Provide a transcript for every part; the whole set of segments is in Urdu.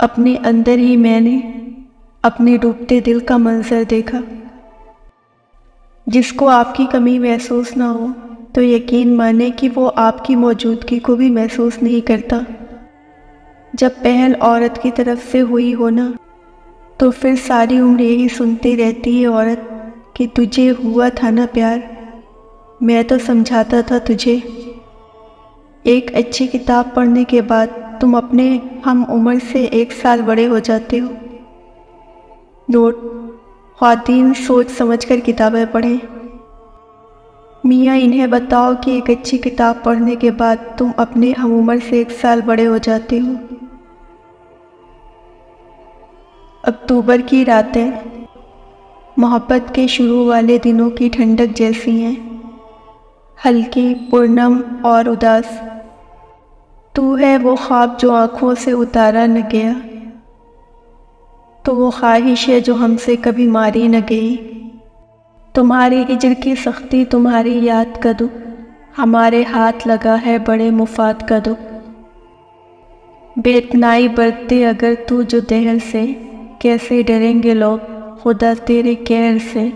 اپنے اندر ہی میں نے اپنے ڈوبتے دل کا منظر دیکھا۔ جس کو آپ کی کمی محسوس نہ ہو تو یقین مانے کہ وہ آپ کی موجودگی کو بھی محسوس نہیں کرتا۔ جب پہل عورت کی طرف سے ہوئی ہونا تو پھر ساری عمر یہی سنتی رہتی ہے عورت کہ تجھے ہوا تھا نا پیار، میں تو سمجھاتا تھا تجھے۔ ایک اچھی کتاب پڑھنے کے بعد تم اپنے ہم عمر سے 1 سال بڑے ہو جاتے ہو۔ نوٹ: خواتین سوچ سمجھ کر کتابیں پڑھیں۔ میاں انہیں بتاؤ کہ ایک اچھی کتاب پڑھنے کے بعد تم اپنے ہم عمر سے 1 سال بڑے ہو جاتے ہو۔ اکتوبر کی راتیں محبت کے شروع والے دنوں کی ٹھنڈک جیسی ہیں، ہلکی، پرنم اور اداس۔ تو ہے وہ خواب جو آنکھوں سے اتارا نہ گیا، تو وہ خواہش ہے جو ہم سے کبھی ماری نہ گئی۔ تمہاری ہجر کی سختی، تمہاری یاد کا دکھ، ہمارے ہاتھ لگا ہے بڑے مفاد کا دکھ۔ بے اتنائی برتے اگر تو جو دہر سے، کیسے ڈریں گے لوگ خدا تیرے قہر سے۔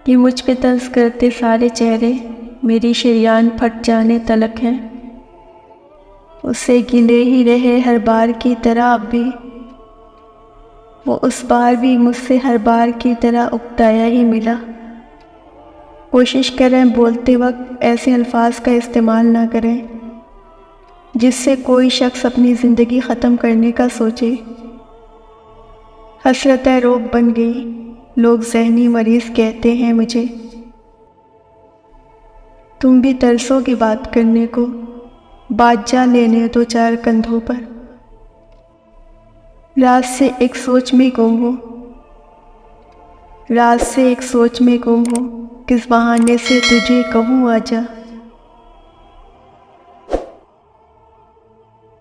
یہ مجھ پہ طنز کرتے سارے چہرے میری شریان پھٹ جانے تلک ہیں۔ اسے گلے ہی رہے ہر بار کی طرح اب بھی، وہ اس بار بھی مجھ سے ہر بار کی طرح اکتایا ہی ملا۔ کوشش کریں بولتے وقت ایسے الفاظ کا استعمال نہ کریں جس سے کوئی شخص اپنی زندگی ختم کرنے کا سوچے۔ حسرتیں روگ بن گئی، لوگ ذہنی مریض کہتے ہیں مجھے۔ تم بھی ترسو گی بات کرنے کو، بات جا لینے دو 4 کندھوں پر۔ رات سے ایک سوچ میں گم ہوں، رات سے ایک سوچ میں گم ہوں، کس بہانے سے تجھے کہوں آجا۔